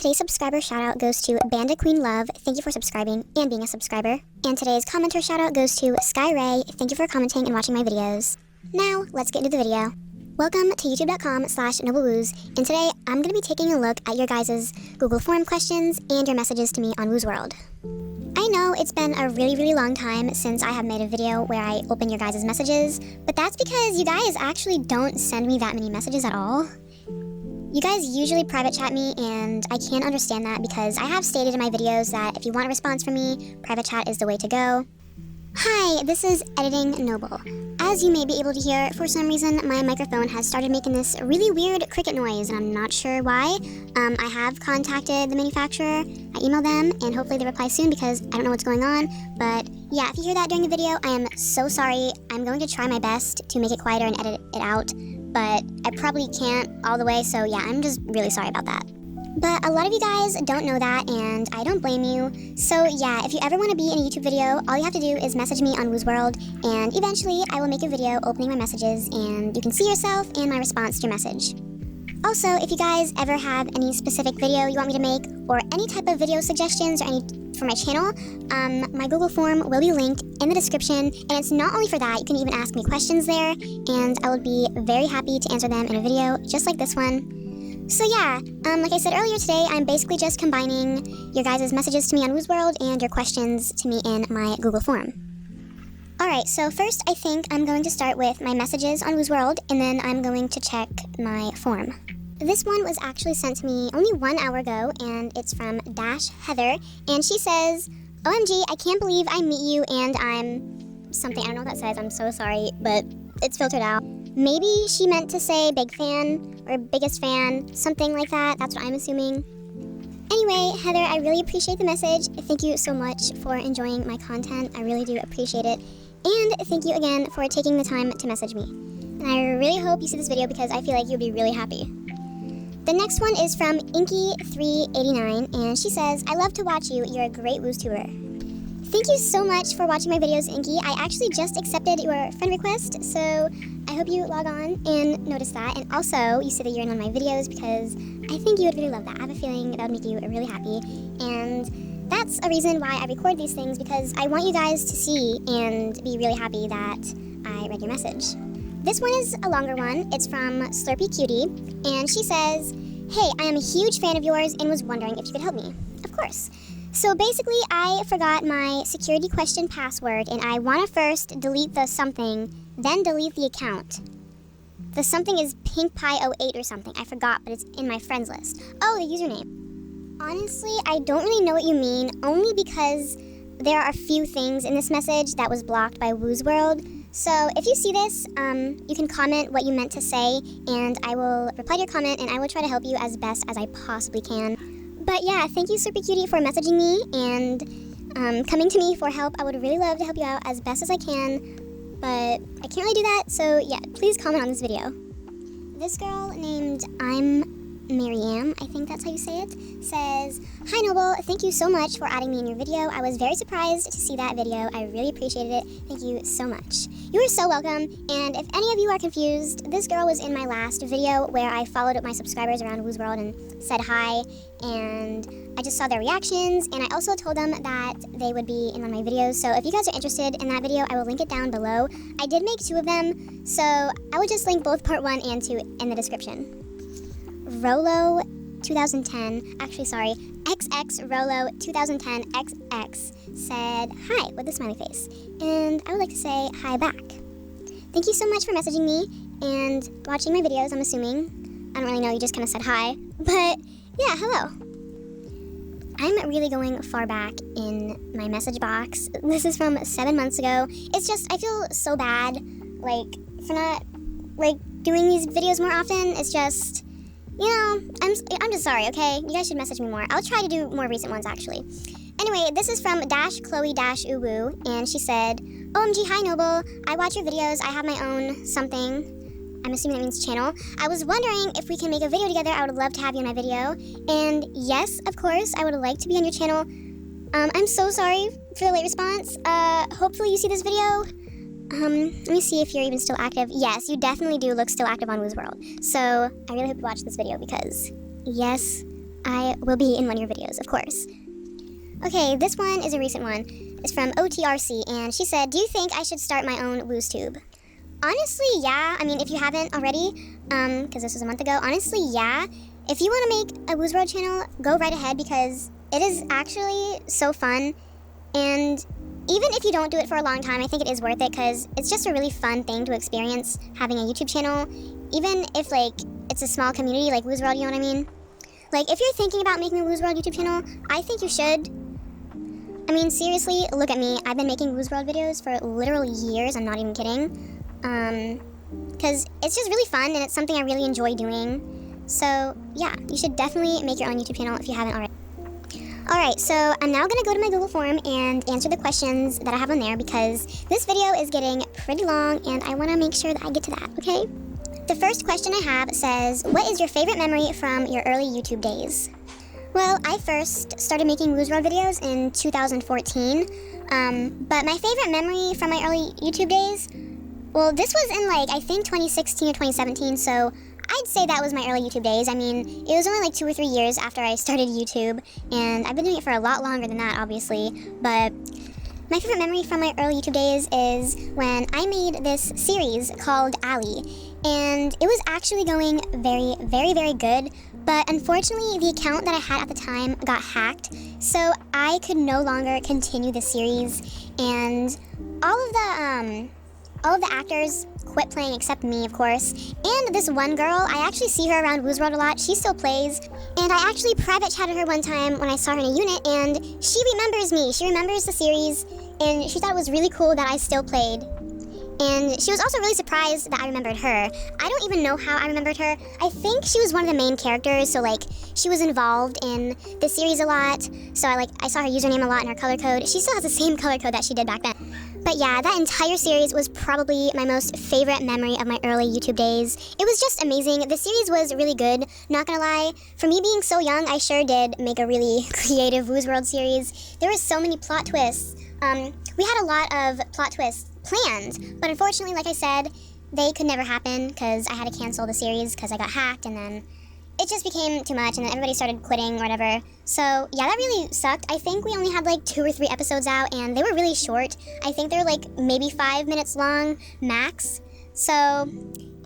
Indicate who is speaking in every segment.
Speaker 1: Today's subscriber shoutout goes to 𝕀🕬𕤒𝕣𝕝𝕕. Thank you for subscribing and being a subscriber. And today's commenter shoutout goes to SkyRay. Thank you for commenting and watching my videos. Now, let's get into the video. Welcome to youtube.com/noblewoos, and today I'm going to be taking a look at your guys' Google form questions and your messages to me on Woozworld. I know it's been a really long time since I have made a video where I open your guys' messages, but that's because you guys actually don't send me that many messages at all. You guys usually private chat me, and I can't understand that because I have stated in my videos that if you want a response from me, private chat is the way to go. Hi, this is Editing Noble. As you may be able to hear, for some reason my microphone has started making this really weird cricket noise, and I'm not sure why. I have contacted the manufacturer, I emailed them, and hopefully they reply soon because I don't know what's going on. But yeah, if you hear that during the video, I am so sorry. I'm going to try my best to make it quieter and edit it out, but I probably can't all the way, so yeah, I'm just really sorry about that. But a lot of you guys don't know that, and I don't blame you. So yeah, if you ever want to be in a YouTube video, all you have to do is message me on Woozworld, and eventually I will make a video opening my messages, and you can see yourself and my response to your message. Also, if you guys ever have any specific video you want me to make, or any type of video suggestions or any for my channel, my Google form will be linked in the description, and it's not only for that, you can even ask me questions there, and I would be very happy to answer them in a video just like this one. So yeah, like I said earlier today, I'm basically just combining your guys' messages to me on Woozworld and your questions to me in my Google form. Alright, so first I think I'm going to start with my messages on Woozworld, and then I'm going to check my form. This one was actually sent to me only 1 hour ago, and it's from _Heather, and she says, OMG, I can't believe I meet you and I'm something, I don't know what that says, I'm so sorry, but it's filtered out. Maybe she meant to say big fan or biggest fan, something like that. That's what I'm assuming. Anyway, Heather, I really appreciate the message. Thank you so much for enjoying my content. I really do appreciate it. And thank you again for taking the time to message me. And I really hope you see this video because I feel like you'll be really happy. The next one is from Inky389, and she says, I love to watch you. You're a great WoozTuber. Thank you so much for watching my videos, Inky. I actually just accepted your friend request, so I hope you log on and notice that. And also, you said that you're in one of my videos because I think you would really love that. I have a feeling that would make you really happy. And that's a reason why I record these things, because I want you guys to see and be really happy that I read your message. This one is a longer one. It's from ┬🧵Cutie, and she says, hey, I am a huge fan of yours and was wondering if you could help me. Of course. So basically, I forgot my security question password, and I want to first delete the something, then delete the account. The something is pinkpie08 or something. I forgot, but it's in my friends list. Oh, the username. Honestly, I don't really know what you mean, only because there are a few things in this message that was blocked by Woozworld. So if you see this, you can comment what you meant to say, and I will reply to your comment, and I will try to help you as best as I possibly can. But yeah, thank you, ┬🧵Cutie, for messaging me and coming to me for help. I would really love to help you out as best as I can, but I can't really do that, so yeah, please comment on this video. This girl named Mariam, I think that's how you say it, says, Hi Noble, thank you so much for adding me in your video. I was very surprised to see that video. I really appreciated it. Thank you so much. You are so welcome, and if any of you are confused, this girl was in my last video where I followed up my subscribers around Woozworld and said hi, and I just saw their reactions, and I also told them that they would be in one of my videos, so if you guys are interested in that video, I will link it down below. I did make 2 of them, so I will just link both part 1 and 2 in the description. Rolo 2010, actually sorry, XX Rolo 2010 XX said hi with a smiley face, and I would like to say hi back. Thank you so much for messaging me and watching my videos, I'm assuming. I don't really know, you just kind of said hi, but yeah, hello. I'm really going far back in my message box. This is from 7 months ago. It's just, I feel so bad, like, for not, like, doing these videos more often. It's just, you know, I'm just sorry, okay? You guys should message me more. I'll try to do more recent ones, actually. Anyway, this is from _Chloe-Uwu, and she said, OMG, hi Noble. I watch your videos. I have my own something. I'm assuming that means channel. I was wondering if we can make a video together. I would love to have you in my video. And yes, of course, I would like to be on your channel. I'm so sorry for the late response. Hopefully you see this video. Let me see if you're even still active. Yes, you definitely do look still active on Woozworld. So I really hope you watch this video because, yes, I will be in one of your videos, of course. Okay, this one is a recent one. It's from OTRC, and she said, do you think I should start my own WooZTube? Honestly, yeah. I mean, if you haven't already, because this was a month ago, honestly, yeah. If you want to make a Woozworld channel, go right ahead, because it is actually so fun. And even if you don't do it for a long time, I think it is worth it, because it's just a really fun thing to experience having a YouTube channel. Even if, like, it's a small community like Woozworld, you know what I mean? Like, if you're thinking about making a Woozworld YouTube channel, I think you should. I mean, seriously, look at me. I've been making Woozworld videos for literal years. I'm not even kidding. Because it's just really fun, and it's something I really enjoy doing. So, yeah, you should definitely make your own YouTube channel if you haven't already. Alright, so I'm now going to go to my Google form and answer the questions that I have on there, because this video is getting pretty long, and I want to make sure that I get to that, okay? The first question I have says, what is your favorite memory from your early YouTube days? Well, I first started making Woozworld videos in 2014, but my favorite memory from my early YouTube days, well, this was in, like, I think 2016 or 2017, so I'd say that was my early YouTube days. I mean, it was only like 2 or 3 years after I started YouTube, and I've been doing it for a lot longer than that, obviously, but my favorite memory from my early YouTube days is when I made this series called Ally, and it was actually going very, very, very good, but unfortunately the account that I had at the time got hacked, so I could no longer continue the series, and all of the actors quit playing except me, of course. And this one girl, I actually see her around Woozworld a lot. She still plays. And I actually private chatted her one time when I saw her in a unit, and she remembers me. She remembers the series, and she thought it was really cool that I still played. And she was also really surprised that I remembered her. I don't even know how I remembered her. I think she was one of the main characters, so like she was involved in the series a lot. So I saw her username a lot and her color code. She still has the same color code that she did back then. But yeah, that entire series was probably my most favorite memory of my early YouTube days. It was just amazing. The series was really good, not gonna lie. For me being so young, I sure did make a really creative Woozworld series. There were so many plot twists. We had a lot of plot twists planned, but unfortunately, like I said, they could never happen because I had to cancel the series because I got hacked, and then it just became too much, and then everybody started quitting or whatever. So yeah, that really sucked. I think we only had like 2 or 3 episodes out, and they were really short. I think they were like maybe 5 minutes long max. So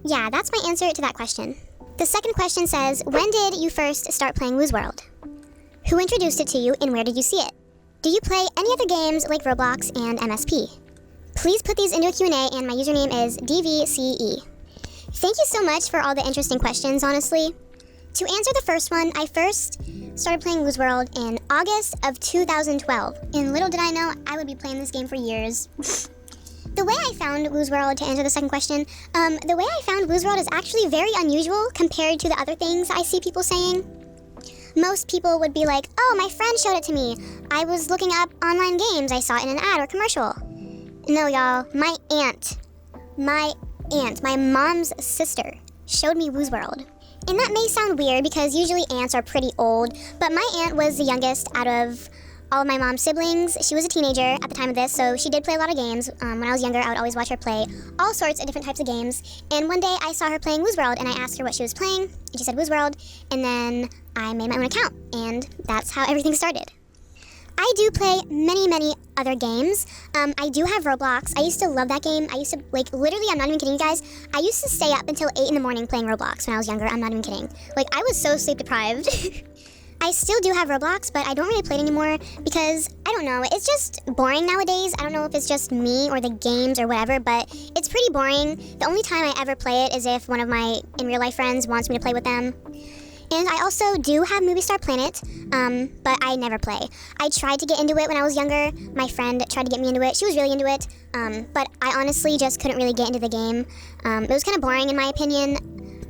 Speaker 1: yeah, that's my answer to that question. The second question says, when did you first start playing Woozworld? Who introduced it to you, and where did you see it? Do you play any other games like Roblox and MSP? Please put these into a Q&A, and my username is DVCE. Thank you so much for all the interesting questions, honestly. To answer the first one, I first started playing Woozworld in August of 2012, and little did I know I would be playing this game for years. The way I found Woozworld, to answer the second question, the way I found Woozworld is actually very unusual compared to the other things I see people saying. Most people would be like, oh, my friend showed it to me. I was looking up online games. I saw it in an ad or commercial. No, y'all, my aunt, my mom's sister, showed me Woozworld. And that may sound weird because usually aunts are pretty old, but my aunt was the youngest out of all of my mom's siblings. She was a teenager at the time of this, so she did play a lot of games. When I was younger, I would always watch her play all sorts of different types of games. And one day I saw her playing Woozworld, and I asked her what she was playing, and she said Woozworld, and then I made my own account, and that's how everything started. I do play many, many other games. I do have Roblox. I used to love that game. I used to, like, literally, I'm not even kidding you guys, I used to stay up until 8 in the morning playing Roblox when I was younger. I'm not even kidding. Like, I was so sleep deprived. I still do have Roblox, but I don't really play it anymore because, I don't know, it's just boring nowadays. I don't know if it's just me or the games or whatever, but it's pretty boring. The only time I ever play it is if one of my in real life friends wants me to play with them. And I also do have Movie Star Planet, but I never play. I tried to get into it when I was younger. My friend tried to get me into it. She was really into it, but I honestly just couldn't really get into the game. It was kind of boring in my opinion.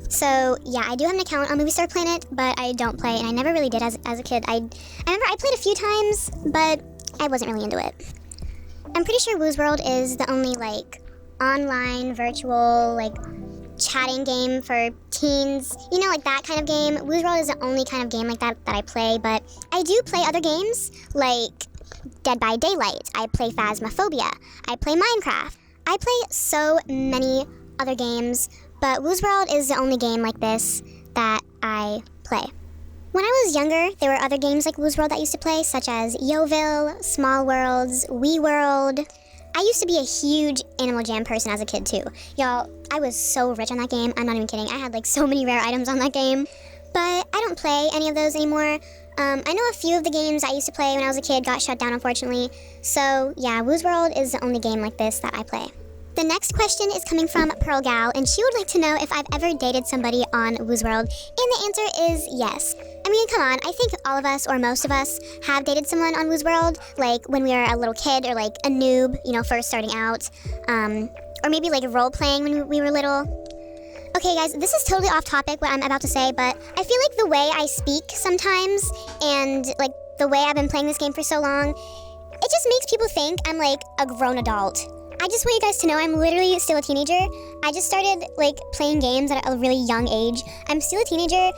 Speaker 1: So yeah, I do have an account on Movie Star Planet, but I don't play, and I never really did as a kid. I remember I played a few times, but I wasn't really into it. I'm pretty sure Woozworld is the only, like, online, virtual, like, chatting game for teens, you know, like that kind of game. Woozworld is the only kind of game like that I play, but I do play other games like Dead by Daylight. I play Phasmophobia. I play Minecraft. I play so many other games, but Woozworld is the only game like this that I play. When I was younger, there were other games like Woozworld that I used to play, such as Yoville, Small Worlds, WeWorld. I used to be a huge Animal Jam person as a kid too. Y'all, I was so rich on that game. I'm not even kidding. I had like so many rare items on that game. But I don't play any of those anymore. I know a few of the games I used to play when I was a kid got shut down, unfortunately. So yeah, Woozworld is the only game like this that I play. The next question is coming from Pearl Gal, and she would like to know if I've ever dated somebody on Woozworld, and the answer is yes. I mean, come on, I think all of us, or most of us, have dated someone on Woozworld, like when we were a little kid, or like a noob, you know, first starting out, or maybe like role-playing when we were little. Okay guys, this is totally off topic what I'm about to say, but I feel like the way I speak sometimes, and like the way I've been playing this game for so long, it just makes people think I'm like a grown adult. I just want you guys to know I'm literally still a teenager. I just started like playing games at a really young age. I'm still a teenager.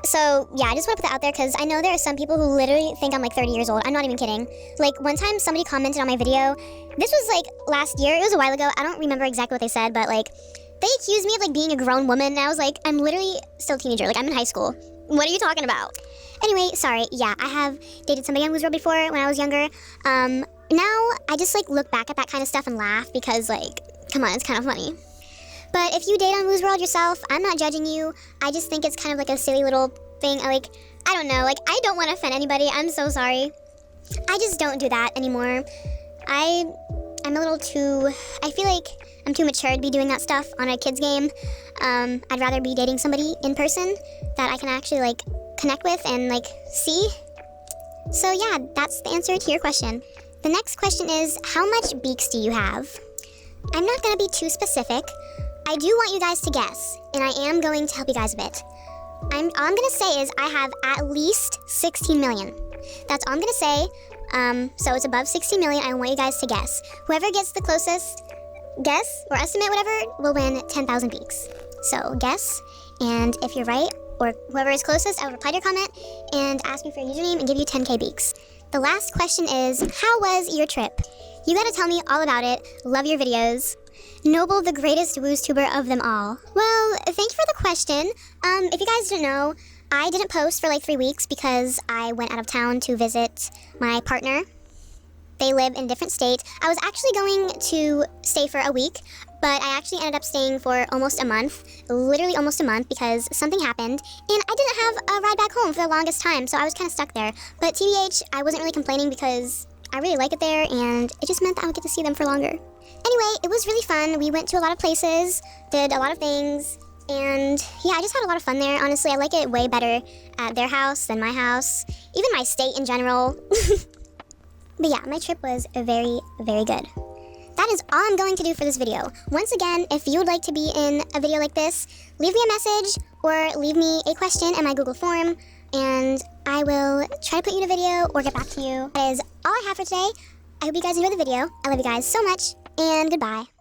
Speaker 1: So yeah, I just want to put that out there because I know there are some people who literally think I'm like 30 years old. I'm not even kidding. Like one time somebody commented on my video. This was like last year. It was a while ago. I don't remember exactly what they said, but like they accused me of like being a grown woman. And I was like, I'm literally still a teenager. Like I'm in high school. What are you talking about? Anyway, sorry. Yeah, I have dated somebody on Woozworld before when I was younger. Now I just like look back at that kind of stuff and laugh because like, come on, it's kind of funny. But if you date on Woozworld yourself, I'm not judging you. I just think it's kind of like a silly little thing. Like, I don't know, like I don't want to offend anybody. I'm so sorry. I just don't do that anymore. I'm a little too, I feel like I'm too mature to be doing that stuff on a kid's game. I'd rather be dating somebody in person that I can actually like connect with and like see. So yeah, that's the answer to your question. The next question is, how much Beaks do you have? I'm not going to be too specific. I do want you guys to guess, and I am going to help you guys a bit. All I'm going to say is I have at least 16 million. That's all I'm going to say. So it's above 16 million. I want you guys to guess. Whoever gets the closest guess or estimate, whatever, will win 10,000 Beaks. So guess, and if you're right, or whoever is closest, I will reply to your comment and ask me for your username and give you 10k Beaks. The last question is, how was your trip? You gotta tell me all about it. Love your videos. Noble, the greatest WooZtuber of them all. Well, thank you for the question. If you guys didn't know, I didn't post for like 3 weeks because I went out of town to visit my partner. They live in a different state. I was actually going to stay for a week, but I actually ended up staying for almost a month, literally almost a month, because something happened, and I didn't have a ride back home for the longest time, so I was kind of stuck there. But TBH, I wasn't really complaining because I really like it there, and it just meant that I would get to see them for longer. Anyway, it was really fun. We went to a lot of places, did a lot of things, and yeah, I just had a lot of fun there. Honestly, I like it way better at their house than my house, even my state in general. But yeah, my trip was very, very good. That is all I'm going to do for this video. Once again, if you would like to be in a video like this, leave me a message or leave me a question in my Google form, and I will try to put you in a video or get back to you. That is all I have for today. I hope you guys enjoyed the video. I love you guys so much, and goodbye.